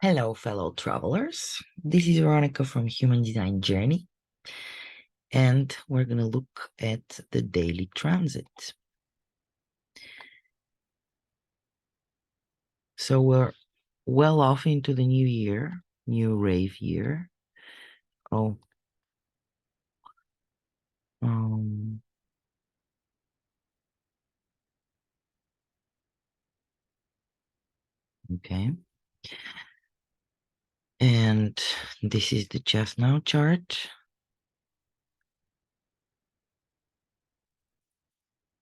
Hello, fellow travelers. This is Veronica from Human Design Journey, and we're going to look at the daily transit. So we're well off into the new year, new rave year. Oh, um, okay. And this is the just now chart.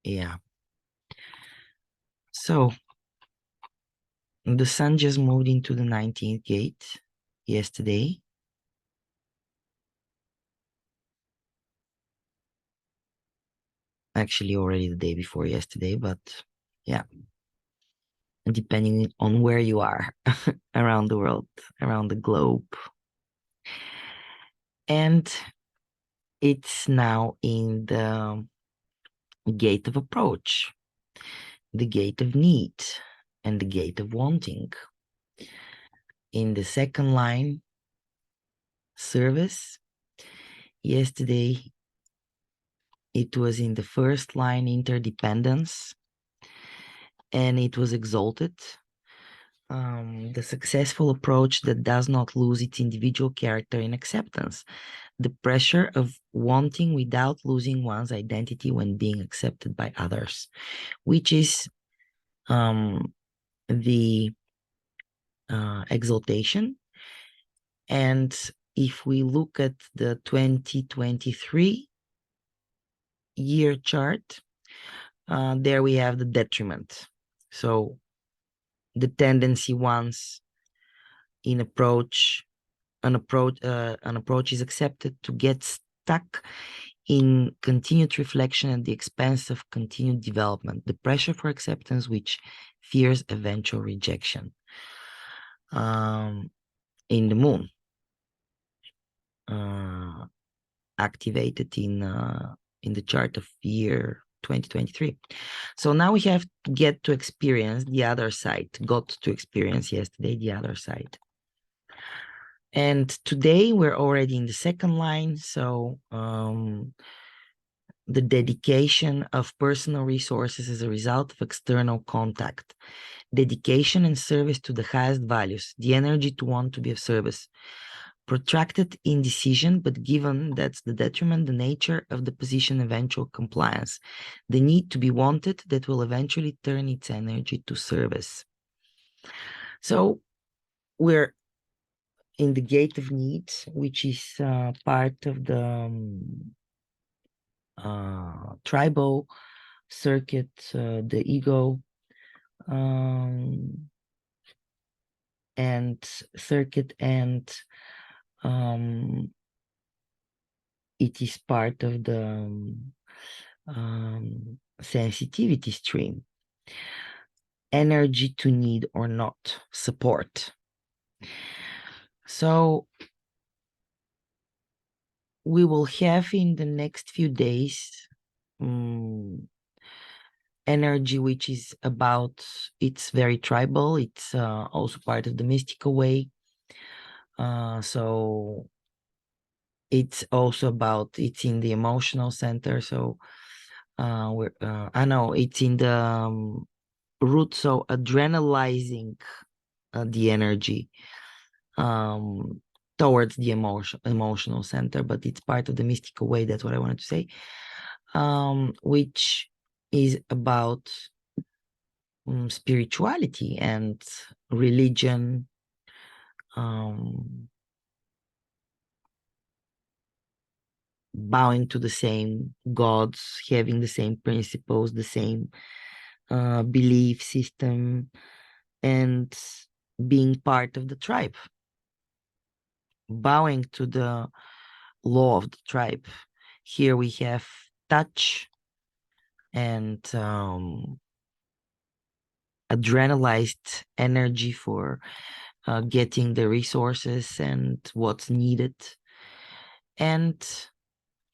Yeah. So the sun just moved into the 19th gate yesterday. Actually, already the day before yesterday, but yeah, depending on where you are around the world, around the globe. And it's now in the gate of approach, the gate of need, and the gate of wanting. In the second line, service. Yesterday, it was in the first line, interdependence, and it was exalted. The successful approach that does not lose its individual character in acceptance. The pressure of wanting without losing one's identity when being accepted by others, which is the exaltation. And if we look at the 2023 year chart, there we have the detriment. So the tendency once in an approach is accepted to get stuck in continued reflection at the expense of continued development, the pressure for acceptance which fears eventual rejection. In the moon, activated in the chart of year 2023. So now we have to get to experience the other side, got to experience yesterday the other side. And today we're already in the second line, so the dedication of personal resources as a result of external contact, dedication and service to the highest values, the energy to want to be of service, protracted indecision, but given that's the detriment, the nature of the position, eventual compliance, the need to be wanted that will eventually turn its energy to service. So we're in the gate of need, which is part of the tribal circuit, the ego, and circuit, and it is part of the sensitivity stream. Energy to need or not, support. So we will have in the next few days energy which is about, it's very tribal, it's also part of the mystical way. So it's also about, it's in the emotional center. So I know it's in the root, so adrenalizing the energy towards the emotional center, but it's part of the mystical way. That's what I wanted to say, which is about spirituality and religion, bowing to the same gods, having the same principles, the same belief system, and being part of the tribe, bowing to the law of the tribe. Here we have touch and adrenalized energy for getting the resources and what's needed. And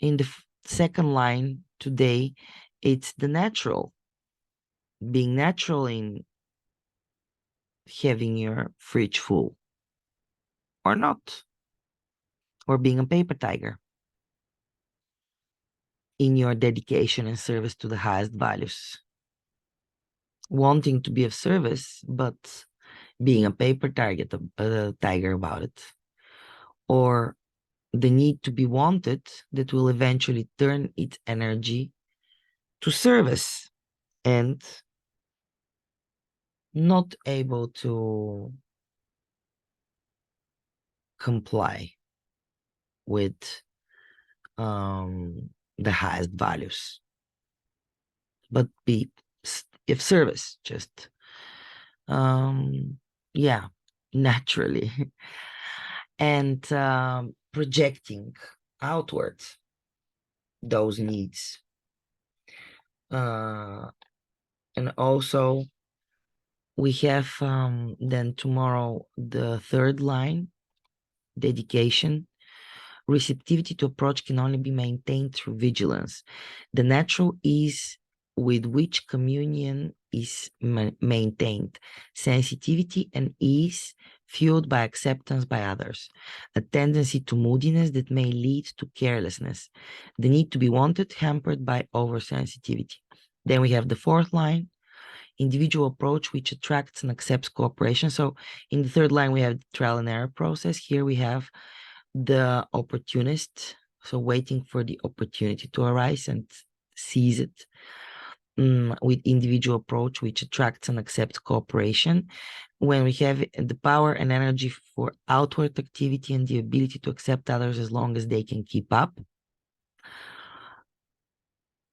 in the second line today, it's the natural, being natural in having your fridge full, or not, or being a paper tiger in your dedication and service to the highest values. Wanting to be of service, but being a paper tiger about it. Or the need to be wanted that will eventually turn its energy to service and not able to comply with the highest values, but be of service, just yeah, naturally. And projecting outwards those needs. And also we have then tomorrow the third line, dedication. Receptivity to approach can only be maintained through vigilance. The natural ease with which communion is maintained, sensitivity and ease fueled by acceptance by others, a tendency to moodiness that may lead to carelessness, the need to be wanted hampered by oversensitivity. Then we have the fourth line, individual approach which attracts and accepts cooperation. So in the third line, we have the trial and error process. Here we have the opportunist, so waiting for the opportunity to arise and seize it. With individual approach which attracts and accepts cooperation, when we have the power and energy for outward activity and the ability to accept others as long as they can keep up,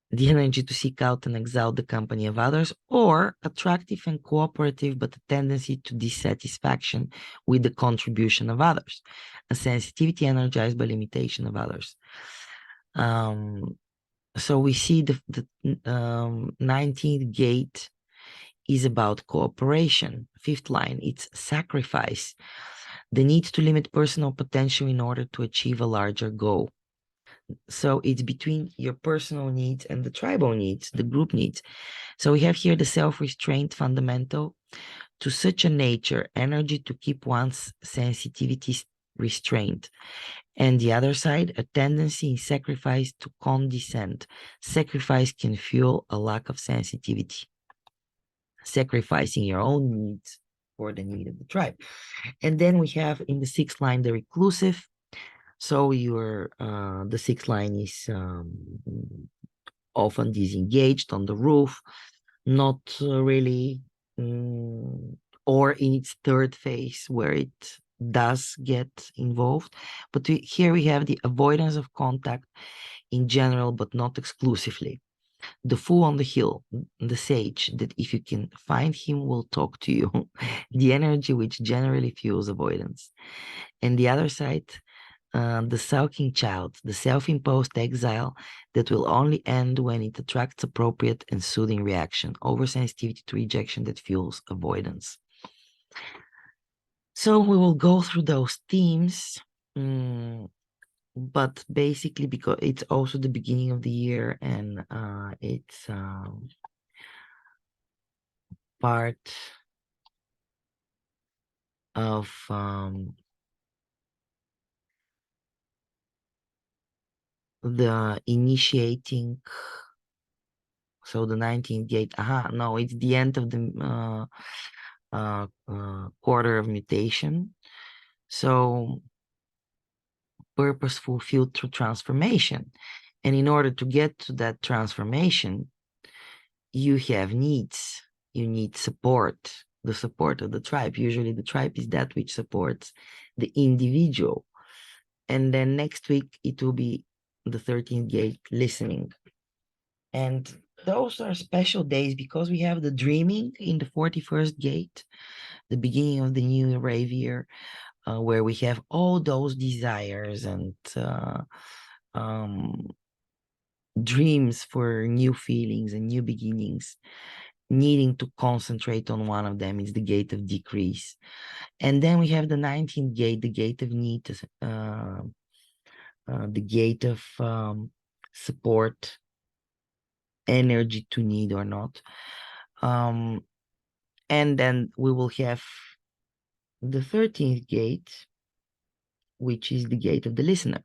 the energy to seek out and exalt the company of others, or attractive and cooperative but a tendency to dissatisfaction with the contribution of others, a sensitivity energized by limitation of others. So we see the 19th gate is about cooperation. Fifth line, it's sacrifice, the need to limit personal potential in order to achieve a larger goal. So it's between your personal needs and the tribal needs, the group needs. So we have here the self-restraint fundamental, to such a nature, energy to keep one's sensitivity restrained. And the other side, a tendency in sacrifice to condescend. Sacrifice can fuel a lack of sensitivity, sacrificing your own needs for the need of the tribe. And then we have in the sixth line, the reclusive. So the sixth line is often disengaged on the roof, not really, or in its third phase where it does get involved. But here we have the avoidance of contact in general, but not exclusively. The fool on the hill, the sage, that if you can find him, will talk to you. The energy which generally fuels avoidance. And the other side, the sulking child, the self-imposed exile that will only end when it attracts appropriate and soothing reaction, oversensitivity to rejection that fuels avoidance. So we will go through those themes, but basically because it's also the beginning of the year and it's part of the initiating. So the 19th gate, no, it's the end of the quarter of mutation. So purpose fulfilled through transformation. And in order to get to that transformation, you have needs. You need support, the support of the tribe. Usually the tribe is that which supports the individual. And then next week, it will be the 13th gate, listening. And those are special days because we have the dreaming in the 41st gate, the beginning of the new rave year, where we have all those desires and dreams for new feelings and new beginnings. Needing to concentrate on one of them is the gate of decrease. And then we have the 19th gate, the gate of need, the gate of support, energy to need or not. And then we will have the 13th gate, which is the gate of the listener,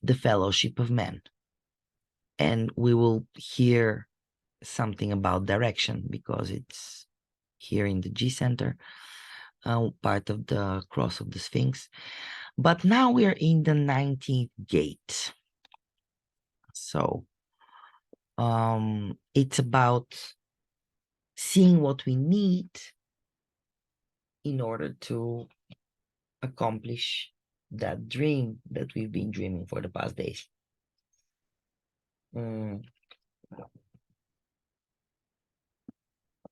the fellowship of men. And we will hear something about direction because it's here in the G center, part of the cross of the Sphinx. But now we are in the 19th gate. So it's about seeing what we need in order to accomplish that dream that we've been dreaming for the past days.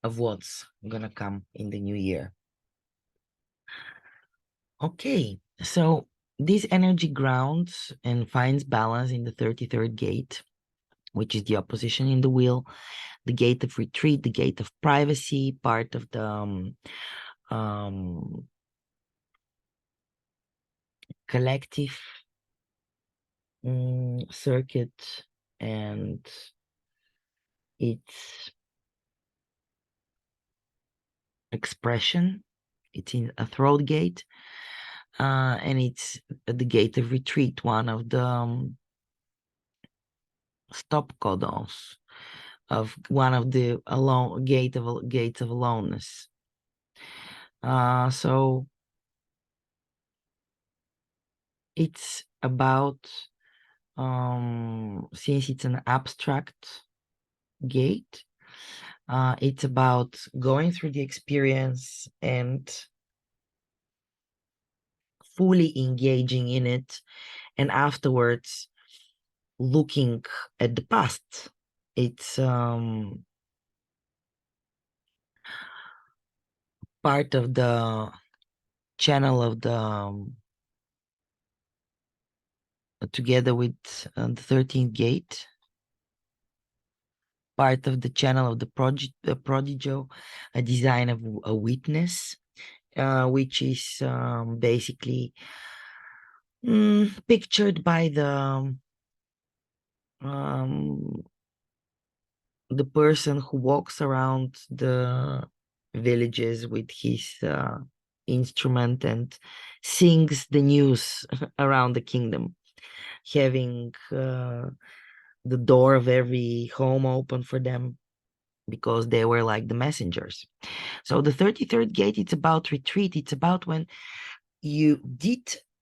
Of what's gonna come in the new year. Okay, so this energy grounds and finds balance in the 33rd gate, which is the opposition in the wheel, the gate of retreat, the gate of privacy, part of the collective circuit, and its expression. It's in a throat gate, and it's the gate of retreat, one of the stop codons of one of the gates of aloneness. So it's about, since it's an abstract gate, it's about going through the experience and fully engaging in it, and afterwards looking at the past. It's part of the channel of the together with the 13th gate, part of the channel of the prodigio, a design of a witness, which is basically pictured by the person who walks around the villages with his instrument and sings the news around the kingdom, having the door of every home open for them because they were like the messengers. So the 33rd gate, it's about retreat. It's about when you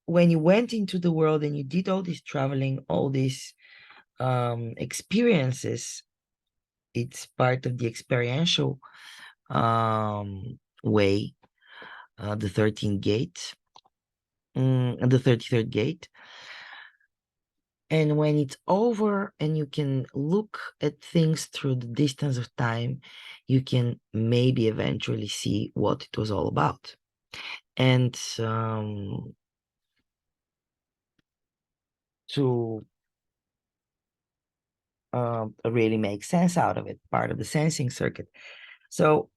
went into the world and you did all this traveling, all these experiences. It's part of the experiential way, the 13th gate, the 33rd gate. And when it's over and you can look at things through the distance of time, you can maybe eventually see what it was all about. And to really make sense out of it, part of the sensing circuit. So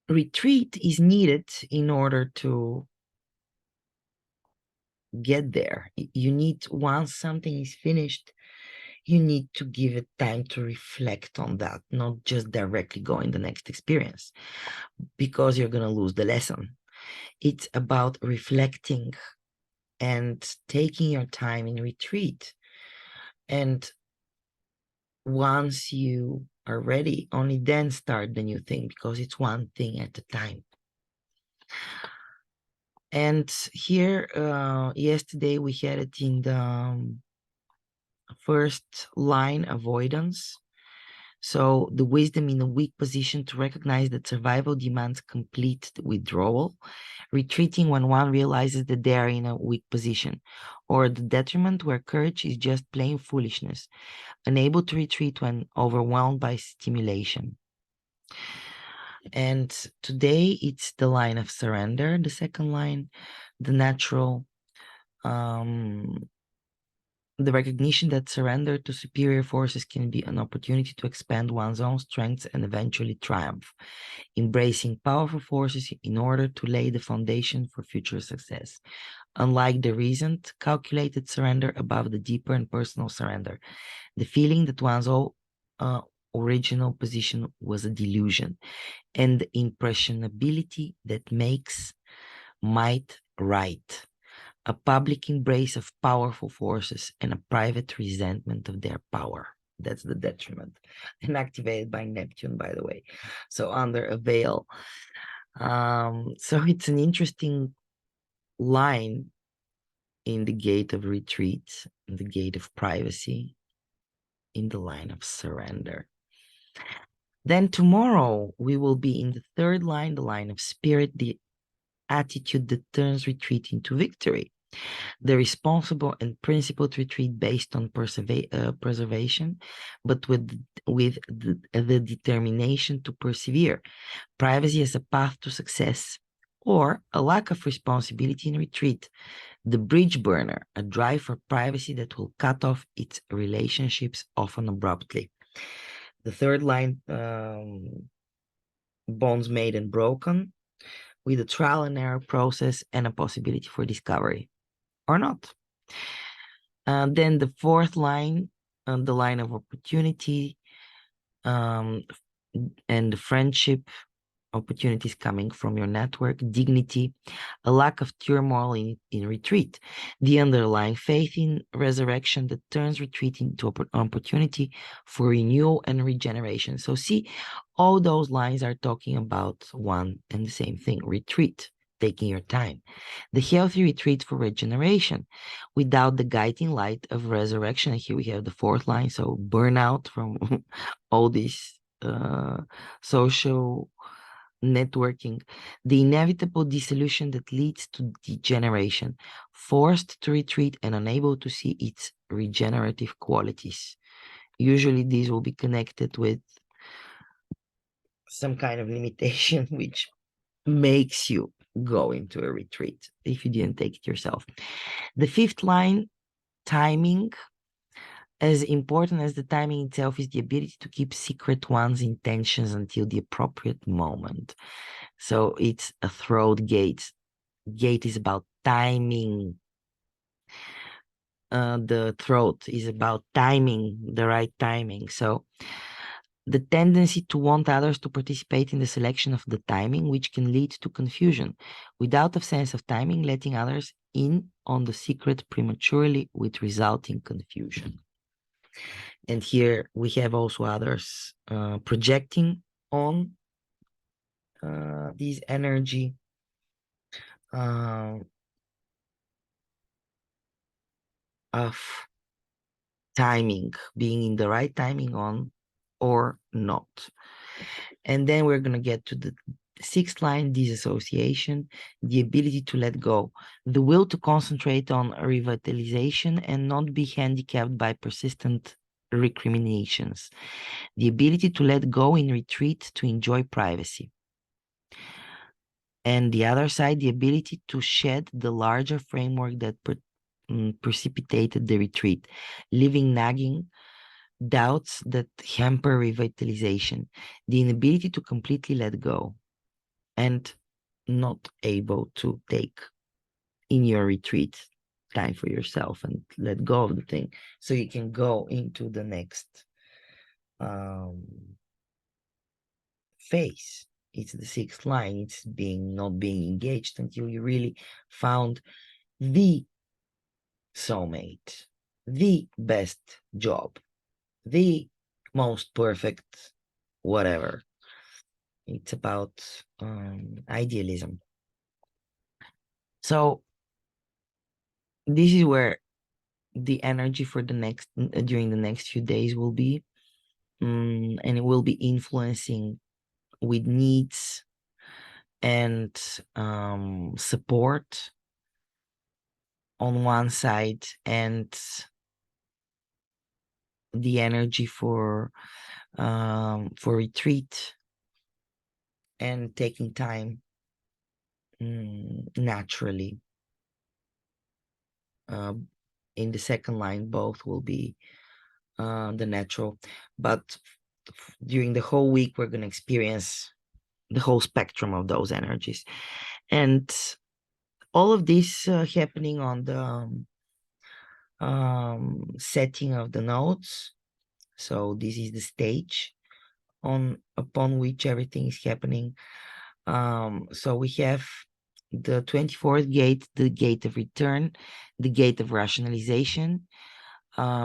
retreat is needed in order to get there. You need, once something is finished, you need to give it time to reflect on that, not just directly go in the next experience, because you're going to lose the lesson. It's about reflecting and taking your time in retreat. And once you are ready, only then start the new thing, because it's one thing at a time. And here, yesterday we had it in the first line, avoidance. So the wisdom in a weak position to recognize that survival demands complete withdrawal, retreating when one realizes that they are in a weak position, or the detriment where courage is just plain foolishness, unable to retreat when overwhelmed by stimulation. And today it's the line of surrender, the second line, the natural, the recognition that surrender to superior forces can be an opportunity to expand one's own strengths and eventually triumph, embracing powerful forces in order to lay the foundation for future success. Unlike the reasoned, calculated surrender above the deeper and personal surrender, the feeling that one's original position was a delusion, and the impressionability that makes might right. A public embrace of powerful forces and a private resentment of their power. That's the detriment. And activated by Neptune, by the way. So under a veil. So it's an interesting line in the gate of retreat, in the gate of privacy, in the line of surrender. Then tomorrow we will be in the third line, the line of spirit, the attitude that turns retreat into victory. The responsible and principled retreat based on preservation, but with the determination to persevere. Privacy as a path to success, or a lack of responsibility in retreat. The bridge burner, a drive for privacy that will cut off its relationships often abruptly. The third line, bonds made and broken, with a trial and error process and a possibility for discovery, or not. Then the fourth line, the line of opportunity, and the friendship, opportunities coming from your network, dignity, a lack of turmoil in retreat, the underlying faith in resurrection that turns retreat into opportunity for renewal and regeneration. So see, all those lines are talking about one and the same thing, retreat, taking your time. The healthy retreat for regeneration without the guiding light of resurrection. And here we have the fourth line, so burnout from all this social networking, the inevitable dissolution that leads to degeneration, forced to retreat and unable to see its regenerative qualities. Usually these will be connected with some kind of limitation which makes you go into a retreat if you didn't take it yourself. The fifth line, timing. As important as the timing itself is the ability to keep secret one's intentions until the appropriate moment. So it's a throat gate. Gate is about timing. The throat is about timing, the right timing. So the tendency to want others to participate in the selection of the timing, which can lead to confusion. Without a sense of timing, letting others in on the secret prematurely with resulting confusion. And here we have also others projecting on this energy of timing, being in the right timing on or not. And then we're going to get to the sixth line, disassociation, the ability to let go, the will to concentrate on revitalization and not be handicapped by persistent recriminations, the ability to let go in retreat to enjoy privacy. And the other side, the ability to shed the larger framework that precipitated the retreat, leaving nagging doubts that hamper revitalization, the inability to completely let go, and not able to take in your retreat time for yourself and let go of the thing so you can go into the next phase. It's the sixth line. It's not being engaged until you really found the soulmate, the best job, the most perfect whatever. It's about idealism. So this is where the energy for the next during the next few days will be, and it will be influencing with needs and support on one side, and the energy for retreat and taking time naturally. In the second line, both will be the natural, but during the whole week we're going to experience the whole spectrum of those energies, and all of this happening on the setting of the nodes. So this is the stage upon which everything is happening. So we have the 24th gate, the gate of return, the gate of rationalization,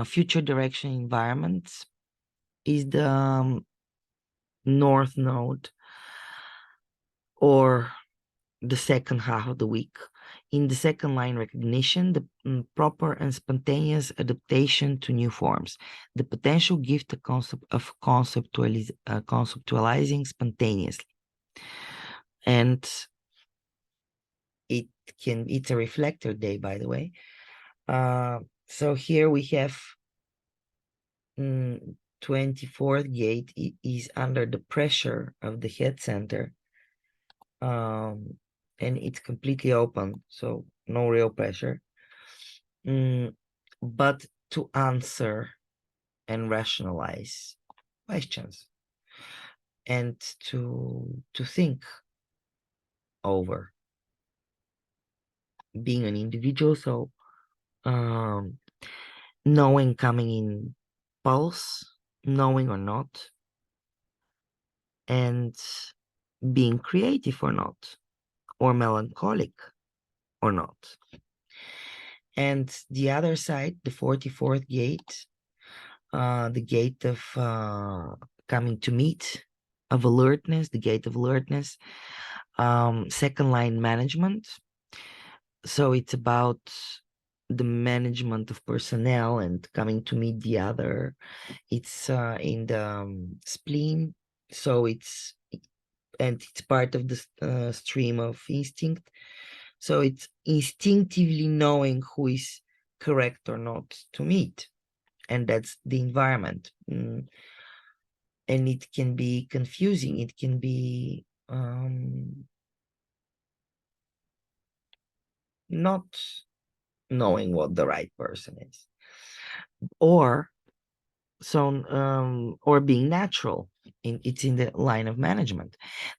future direction environments is the north node, or the second half of the week. In the second line recognition, the proper and spontaneous adaptation to new forms, the potential gift of conceptualizing spontaneously. And it's a reflector day, by the way. So here we have 24th gate is under the pressure of the head center, and it's completely open, so no real pressure, but to answer and rationalize questions and to think over being an individual. So knowing coming in pulse, knowing or not, and being creative or not, or melancholic or not. And the other side, the 44th gate, the gate of coming to meet, of alertness, the gate of alertness, second line management. So it's about the management of personnel and coming to meet the other. It's in the spleen, so it's part of the stream of instinct. So it's instinctively knowing who is correct or not to meet, and that's the environment. And it can be confusing. It can be not knowing what the right person is, or being natural. It's in the line of management,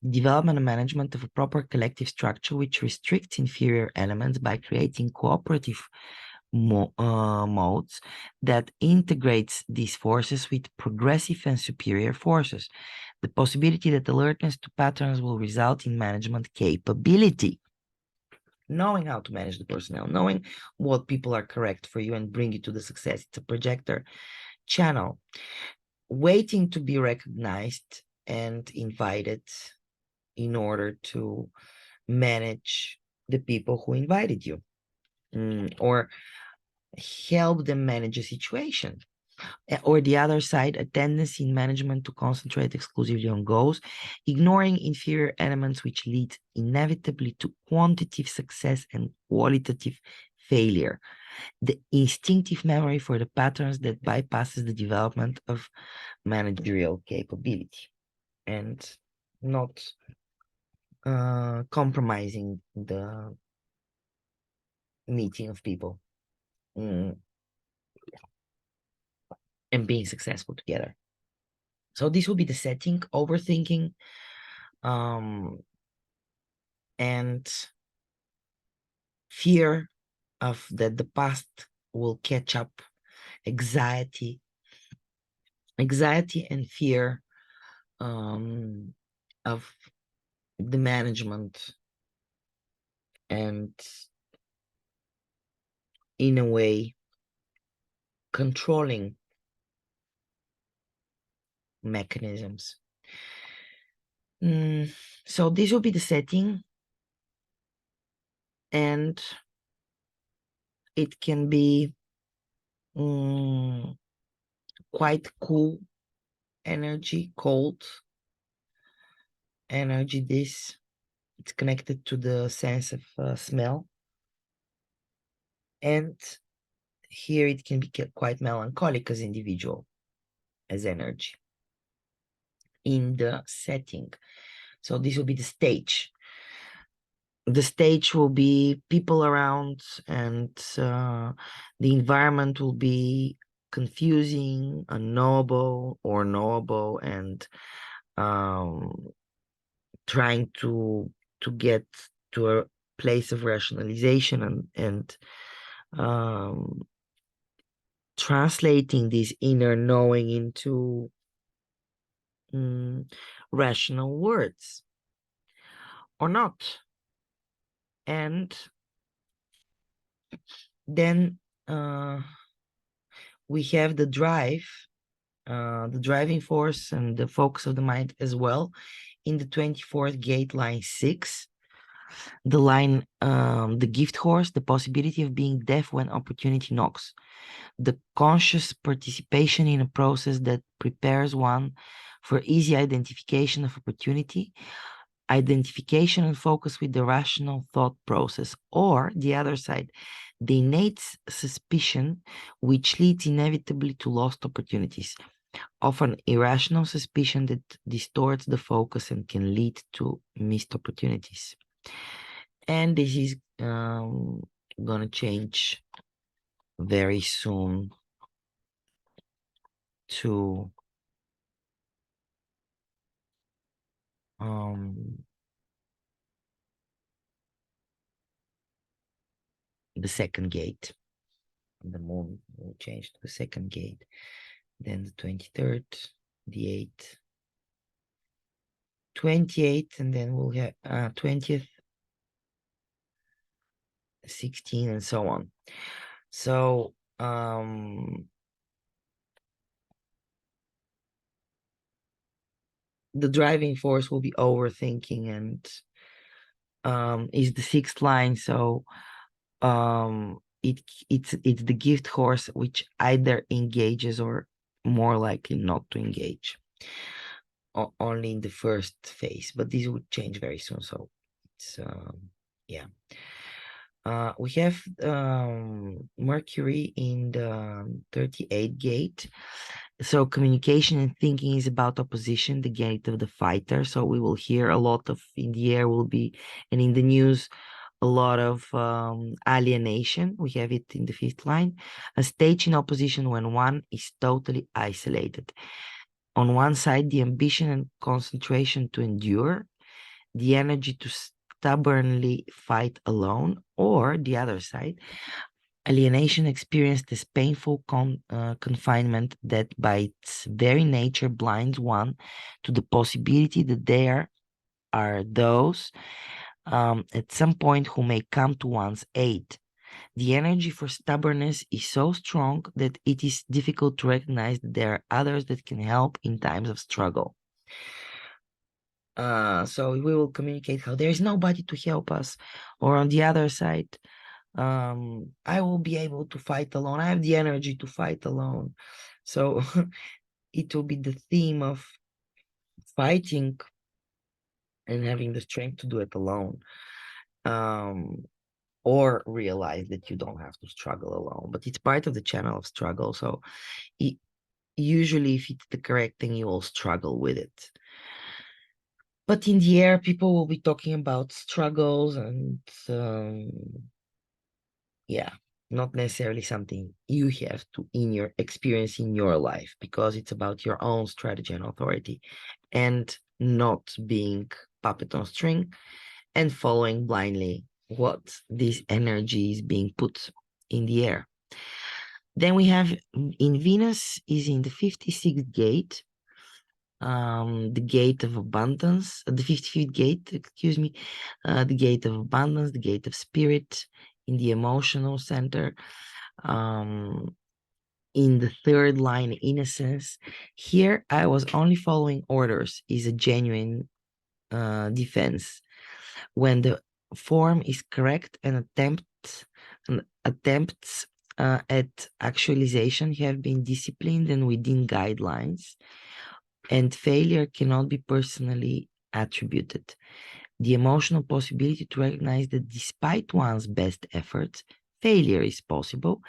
development and management of a proper collective structure which restricts inferior elements by creating cooperative modes that integrates these forces with progressive and superior forces. The possibility that alertness to patterns will result in management capability. Knowing how to manage the personnel, knowing what people are correct for you and bring you to the success. It's a projector channel, waiting to be recognized and invited in order to manage the people who invited you, or help them manage a situation. Or the other side, a tendency in management to concentrate exclusively on goals, ignoring inferior elements, which lead inevitably to quantitative success and qualitative failure. The instinctive memory for the patterns that bypasses the development of managerial capability, and not compromising the meeting of people, and being successful together. So this will be the setting: overthinking, and fear of that the past will catch up, anxiety and fear of the management, and in a way controlling mechanisms. So this will be the setting, and it can be quite cool energy, cold energy. It's connected to the sense of smell, and here it can be quite melancholic as individual, as energy in the setting. So this will be the stage. The stage will be people around, and the environment will be confusing, unknowable or knowable, and trying to get to a place of rationalization, and translating this inner knowing into rational words or not. And then we have the driving force and the focus of the mind as well in the 24th gate, line 6. The line, the gift horse, the possibility of being deaf when opportunity knocks. The conscious participation in a process that prepares one for easy identification of opportunity, identification and focus with the rational thought process, or the other side, the innate suspicion which leads inevitably to lost opportunities, often irrational suspicion that distorts the focus and can lead to missed opportunities. And this is gonna change very soon to the second gate. The moon will change to the second gate, then the 23rd, the 8th, 28th, and then we'll have 20th, 16, and so on. So the driving force will be overthinking, and is the 6th line. So it's the gift horse which either engages or more likely not to engage. Only in the first phase, but this would change very soon. So it's yeah. We have Mercury in the 38 gate. So communication and thinking is about opposition, the gate of the fighter. So we will hear a lot of, in the air will be, and in the news, a lot of alienation. We have it in the 5th line. A stage in opposition when one is totally isolated. On one side, the ambition and concentration to endure, the energy to stubbornly fight alone, or the other side, alienation experienced as painful confinement that by its very nature blinds one to the possibility that there are those at some point who may come to one's aid. The energy for stubbornness is so strong that it is difficult to recognize that there are others that can help in times of struggle. So we will communicate how there is nobody to help us, or on the other side, I will be able to fight alone. I have the energy to fight alone. So it will be the theme of fighting and having the strength to do it alone. Or realize that you don't have to struggle alone, but it's part of the channel of struggle. So usually if it's the correct thing, you will struggle with it. But in the air, people will be talking about struggles and yeah, not necessarily something you have to in your experience in your life, because it's about your own strategy and authority, and not being puppet on string and following blindly what this energy is being put in the air. Then we have in Venus is in the 56th gate, the gate of abundance, the 55th gate, excuse me, the gate of abundance, the gate of spirit in the emotional center, in the 3rd line, innocence. Here I was only following orders, is a genuine defense. When the form is correct and attempts at actualization have been disciplined and within guidelines, and failure cannot be personally attributed. The emotional possibility to recognize that despite one's best efforts, failure is possible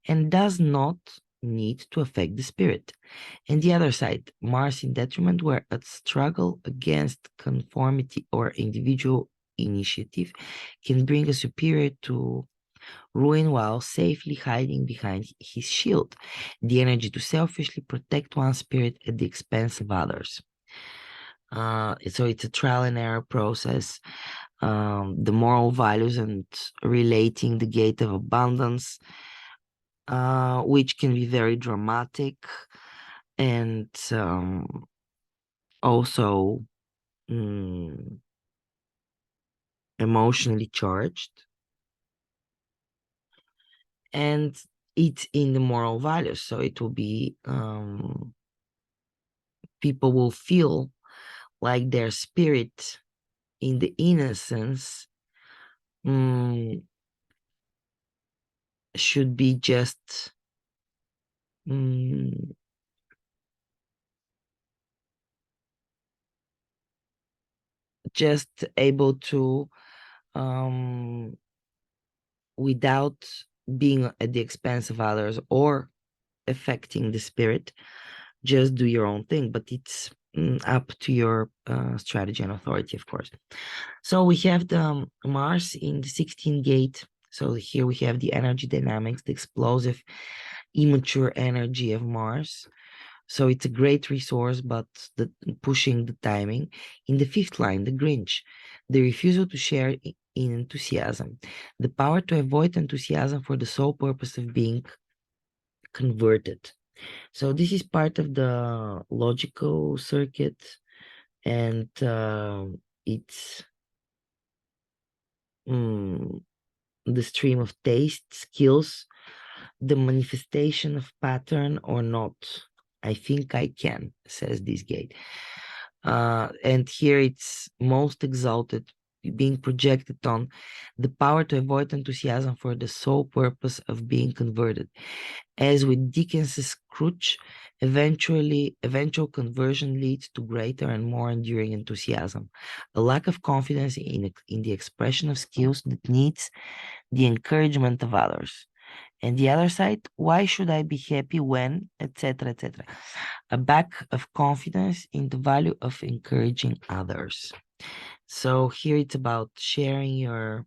and does not need to affect the spirit. And the other side, Mars in detriment, where a struggle against conformity or individual initiative can bring a superior to ruin while safely hiding behind his shield, the energy to selfishly protect one's spirit at the expense of others. So it's a trial and error process. The moral values and relating the gate of abundance, which can be very dramatic and also emotionally charged, and it's in the moral values. So it will be people will feel like their spirit in the innocence should be mm, just able to without being at the expense of others or affecting the spirit, just do your own thing. But it's up to your strategy and authority, of course. So we have the Mars in the 16th gate. So here we have the energy dynamics, the explosive, immature energy of Mars. So it's a great resource, but pushing the timing. In the fifth line, the Grinch, the refusal to share in enthusiasm, the power to avoid enthusiasm for the sole purpose of being converted. So this is part of the logical circuit, and it's the stream of taste, skills, the manifestation of pattern or not. I think I can, says this gate. And here it's most exalted, being projected on the power to avoid enthusiasm for the sole purpose of being converted. As with Dickens's Scrooge, eventual conversion leads to greater and more enduring enthusiasm. A lack of confidence in the expression of skills that needs the encouragement of others. And the other side, why should I be happy when, etc., etc. A lack of confidence in the value of encouraging others. So here it's about sharing your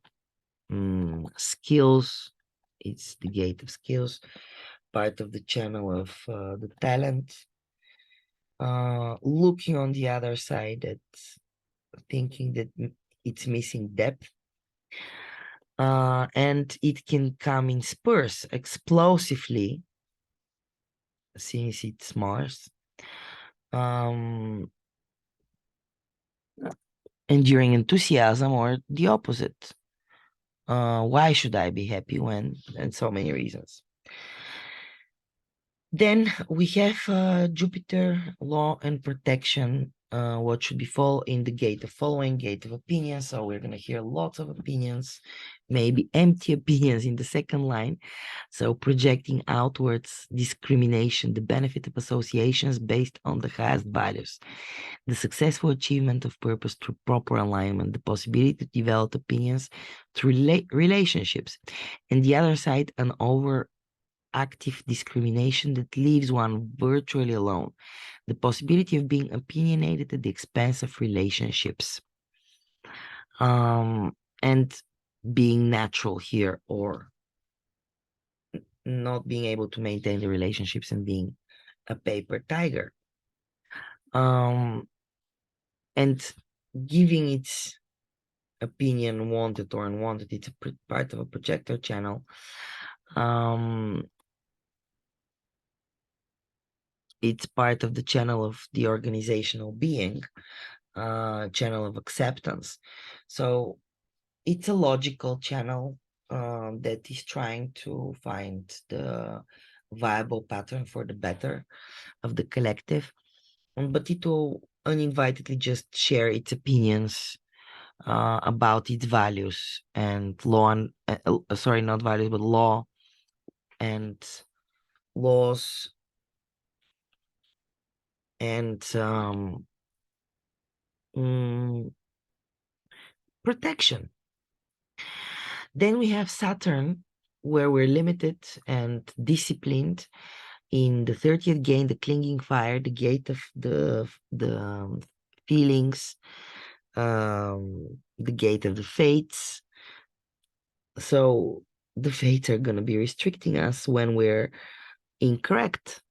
skills. It's the gate of skills, part of the channel of the talent. Looking on the other side at thinking that it's missing depth. And it can come in spurts, explosively, since it's Mars. Enduring enthusiasm, or the opposite. Why should I be happy when? And so many reasons. Then we have Jupiter, law and protection. What should be fall in the gate of following, gate of opinion. So we're going to hear lots of opinions, maybe empty opinions in the second line. So projecting outwards discrimination, the benefit of associations based on the highest values, the successful achievement of purpose through proper alignment, the possibility to develop opinions through relationships. And the other side, an overactive discrimination that leaves one virtually alone, the possibility of being opinionated at the expense of relationships. And being natural here, or not being able to maintain the relationships and being a paper tiger. And giving its opinion, wanted or unwanted, it's a part of a projector channel. It's part of the channel of the organizational being, channel of acceptance. So it's a logical channel that is trying to find the viable pattern for the better of the collective, but it will uninvitedly just share its opinions about its values and law and sorry, not values, but law and laws and protection. Then we have Saturn, where we're limited and disciplined. In the 30th gate, the clinging fire, the gate of the feelings, the gate of the fates. So the fates are going to be restricting us when we're incorrect.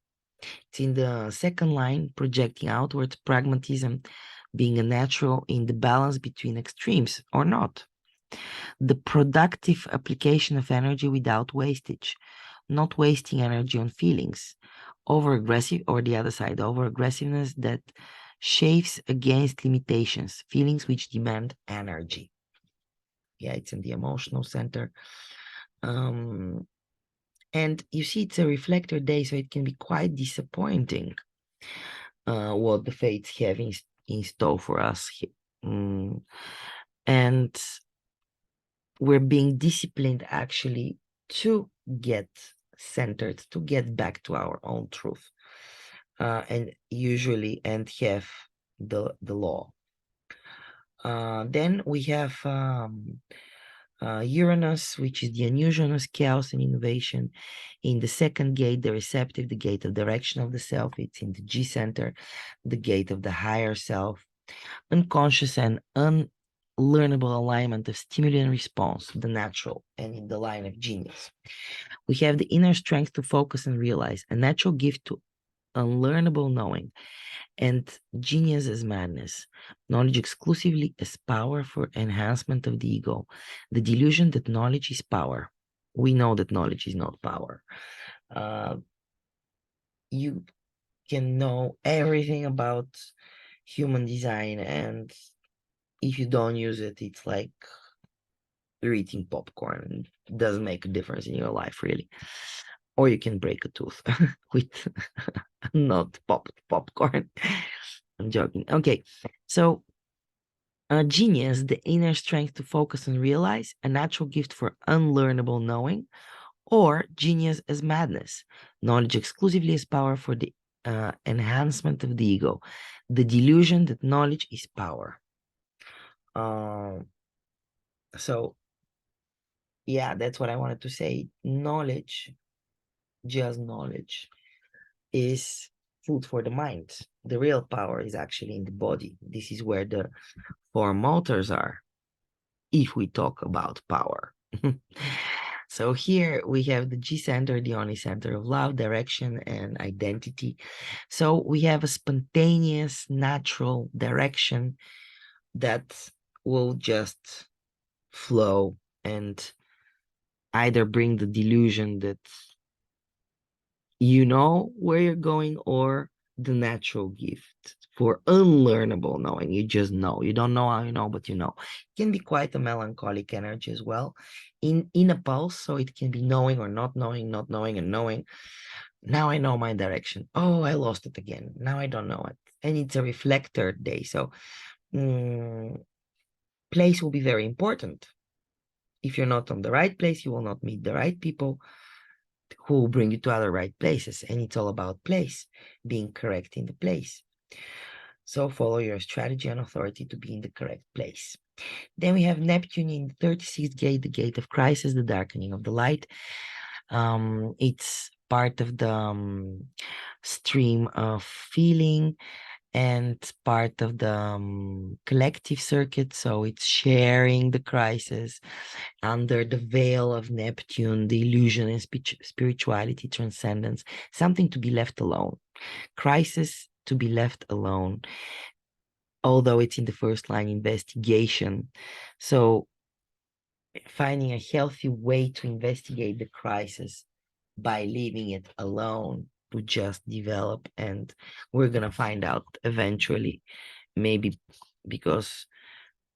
It's in the second line, projecting outwards, pragmatism, being a natural in the balance between extremes or not. The productive application of energy without wastage, not wasting energy on feelings. Over-aggressive, or the other side, over-aggressiveness that shaves against limitations, feelings which demand energy. Yeah, it's in the emotional center. And you see, it's a reflector day, so it can be quite disappointing what the fates have in store for us. And we're being disciplined actually to get centered, to get back to our own truth, and have the law. Then we have Uranus, which is the unusualness, chaos, and innovation. In the second gate, the receptive, the gate of direction of the self. It's in the G center, the gate of the higher self. Unconscious and unlearnable alignment of stimuli and response to the natural, and in the line of genius. We have the inner strength to focus and realize, a natural gift to unlearnable knowing, and genius as madness, knowledge exclusively as power for enhancement of the ego, the delusion that knowledge is power. We know that knowledge is not power. You can know everything about human design, and if you don't use it, it's like you're eating popcorn. It doesn't make a difference in your life, really. Or you can break a tooth with not popcorn. I'm joking. Okay, so genius, the inner strength to focus and realize, a natural gift for unlearnable knowing, or genius as madness, knowledge exclusively as power for the enhancement of the ego, the delusion that knowledge is power. So yeah, that's what I wanted to say. Knowledge, just knowledge, is food for the mind. The real power is actually in the body. This is where the four motors are, if we talk about power. So here we have the G center, the only center of love, direction, and identity. So we have a spontaneous, natural direction that will just flow and either bring the delusion that you know where you're going, or the natural gift for unlearnable knowing. You just know. You don't know how you know, but you know. It can be quite a melancholic energy as well in a pulse. So it can be knowing or not knowing, not knowing and knowing. Now I know my direction. Oh, I lost it again. Now I don't know it. And it's a reflector day. So place will be very important. If you're not on the right place, you will not meet the right people who will bring you to other right places. And it's all about place, being correct in the place. So follow your strategy and authority to be in the correct place. Then we have Neptune in the 36th gate, the gate of crisis, the darkening of the light. It's part of the stream of feeling and part of the collective circuit. So it's sharing the crisis under the veil of Neptune, the illusion and spirituality, transcendence, something to be left alone. Crisis to be left alone, although it's in the first line, investigation. So finding a healthy way to investigate the crisis by leaving it alone to just develop. And we're going to find out eventually, maybe because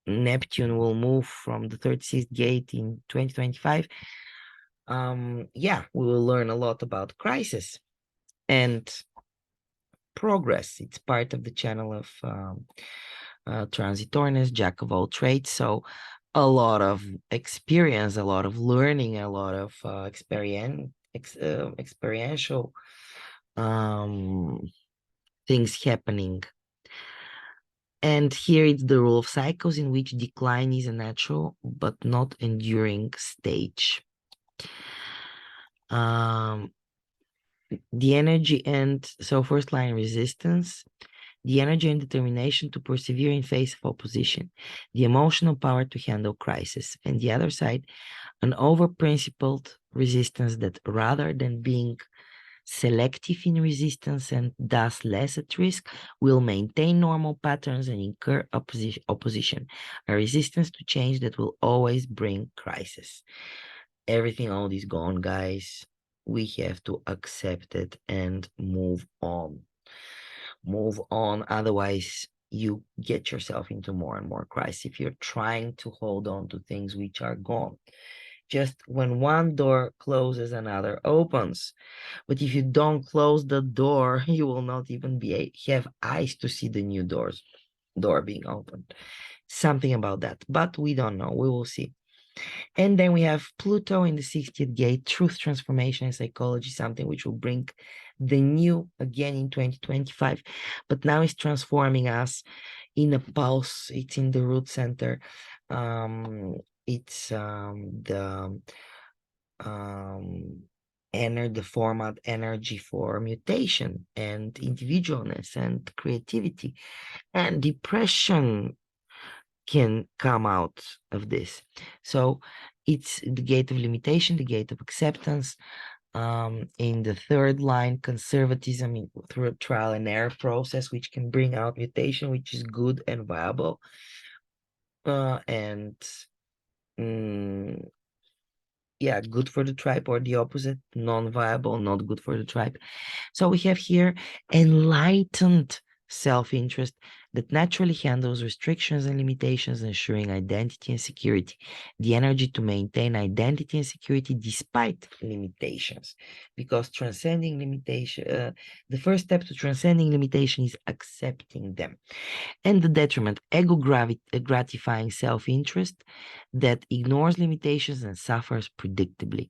Neptune will move from the 36th gate in 2025. Yeah, we will learn a lot about crisis and progress. It's part of the channel of Transitornus, jack of all trades. So a lot of experience, a lot of learning, a lot of experiential things happening. And here it's the rule of cycles, in which decline is a natural but not enduring stage. The energy and so first line, resistance, the energy and determination to persevere in face of opposition, the emotional power to handle crisis, and the other side, an over-principled resistance that, rather than being selective in resistance and thus less at risk, will maintain normal patterns and incur opposition, a resistance to change that will always bring crisis. Everything old is gone, guys. We have to accept it and move on. Move on, otherwise you get yourself into more and more crisis if you're trying to hold on to things which are gone. Just when one door closes, another opens. But if you don't close the door, you will not even have eyes to see the new door being opened. Something about that, but we don't know. We will see. And then we have Pluto in the 60th gate, truth, transformation, and psychology, something which will bring the new again in 2025. But now it's transforming us in a pulse. It's in the root center. It's the the format energy for mutation and individualness and creativity, and depression can come out of this. So it's the gate of limitation, the gate of acceptance. In the third line, conservatism through a trial and error process, which can bring out mutation, which is good and viable. And yeah, good for the tribe, or the opposite, non-viable, not good for the tribe. So we have here enlightened self-interest that naturally handles restrictions and limitations, ensuring identity and security. The energy to maintain identity and security despite limitations, because transcending limitation, the first step to transcending limitation is accepting them. And the detriment, ego gratifying self-interest that ignores limitations and suffers predictably.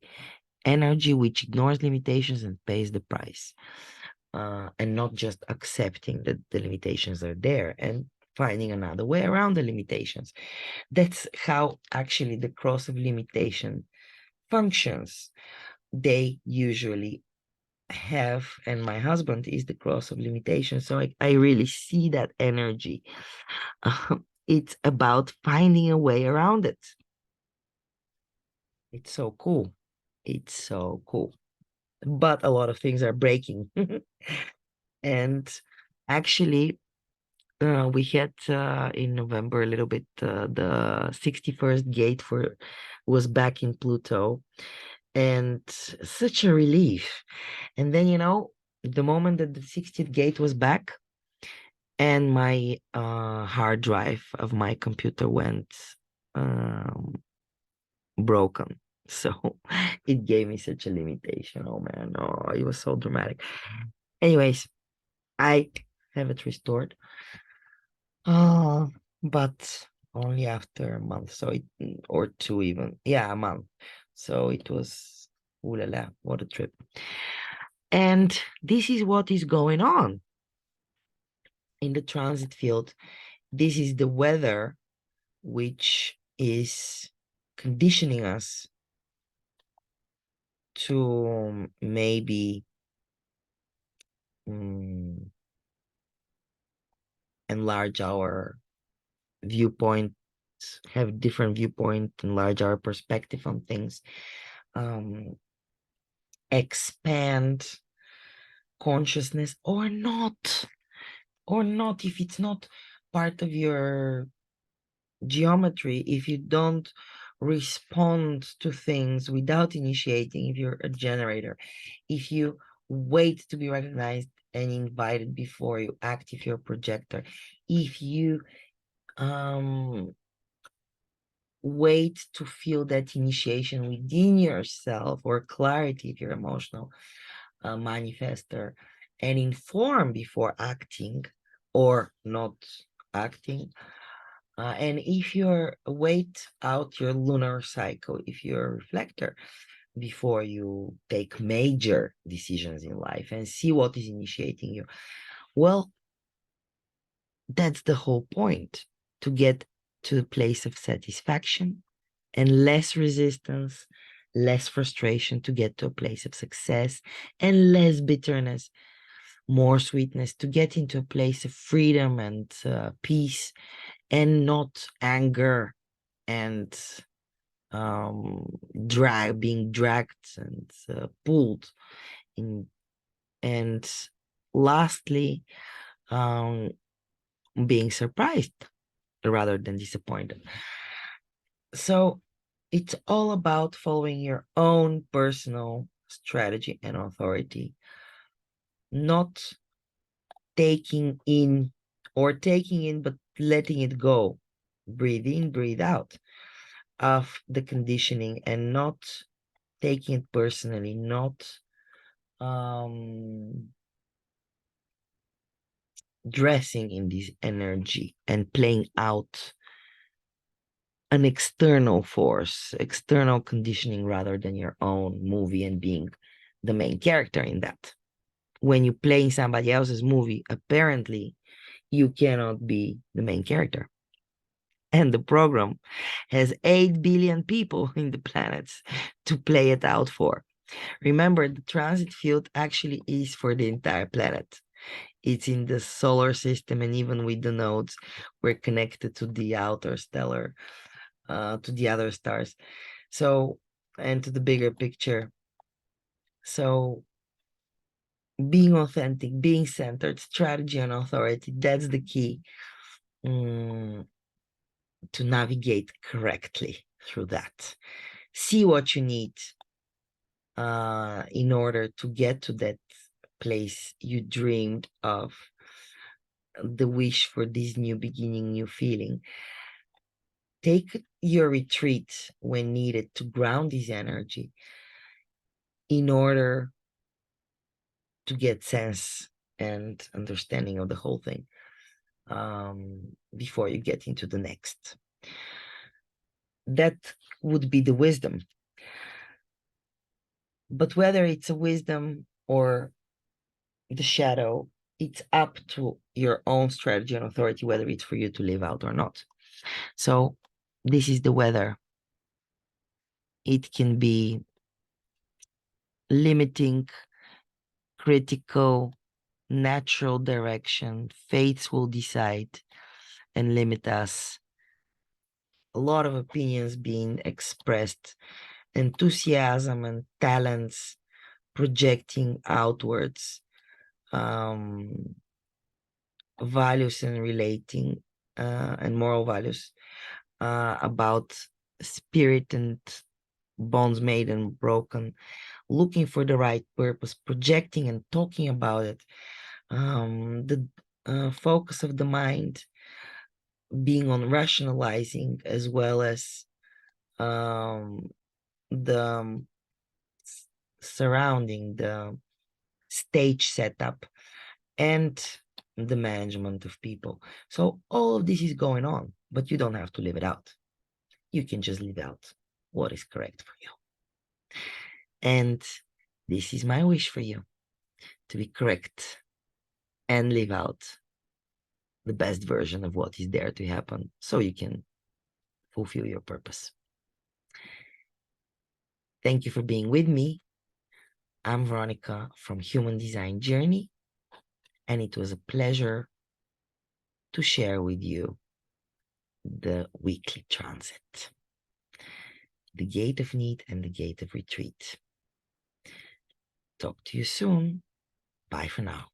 Energy which ignores limitations and pays the price. And not just accepting that the limitations are there and finding another way around the limitations. That's how actually the cross of limitation functions. They usually have, and my husband is the cross of limitation. So I really see that energy. It's about finding a way around it. It's so cool. It's so cool. But a lot of things are breaking. And actually, we had in November a little bit, the 61st gate was back in Pluto, and such a relief. And then, the moment that the 60th gate was back, and my hard drive of my computer went broken. So it gave me such a limitation. Oh man, oh, it was so dramatic. Anyways, I have it restored. But only after a month, or two even. Yeah, a month. So it was, ooh la la, what a trip. And this is what is going on in the transit field. This is the weather which is conditioning us to maybe enlarge our viewpoint, have different viewpoint, enlarge our perspective on things, expand consciousness, or not if it's not part of your geometry, if you don't respond to things without initiating, if you're a generator, if you wait to be recognized and invited before you act, if you're a projector, if you wait to feel that initiation within yourself, or clarity if you're emotional manifester, and inform before acting or not acting. And if you're wait out your lunar cycle, if you're a reflector, before you take major decisions in life and see what is initiating you, well, that's the whole point, to get to a place of satisfaction and less resistance, less frustration, to get to a place of success and less bitterness, more sweetness, to get into a place of freedom and peace, and not anger and being dragged and pulled in. And lastly, being surprised rather than disappointed. So it's all about following your own personal strategy and authority, not taking in or taking in but letting it go. Breathe in, breathe out of the conditioning and not taking it personally, not dressing in this energy and playing out an external force, external conditioning rather than your own movie and being the main character in that. When you play in somebody else's movie, apparently you cannot be the main character. And the program has 8 billion people in the planets to play it out for. Remember, the transit field actually is for the entire planet. It's in the solar system, and even with the nodes, we're connected to the outer stellar, to the other stars. So, and to the bigger picture. So, being authentic, being centered, strategy and authority, that's the key to navigate correctly through that. See what you need in order to get to that place you dreamed of, the wish for this new beginning, new feeling. Take your retreat when needed to ground this energy in order to get sense and understanding of the whole thing before you get into the next. That would be the wisdom. But whether it's a wisdom or the shadow, it's up to your own strategy and authority, whether it's for you to live out or not. So this is the weather. It can be limiting, critical, natural direction. Fates will decide and limit us. A lot of opinions being expressed, enthusiasm and talents projecting outwards, values and relating and moral values about spirit and bonds made and broken, looking for the right purpose, projecting and talking about it. The focus of the mind being on rationalizing as well as the surrounding, the stage setup, and the management of people. So all of this is going on, but you don't have to live it out. You can just live out what is correct for you. And this is my wish for you, to be correct and live out the best version of what is there to happen so you can fulfill your purpose. Thank you for being with me. I'm Veronica from Human Design Journey, and it was a pleasure to share with you the weekly transit, the gate of need and the gate of retreat. Talk to you soon. Bye for now.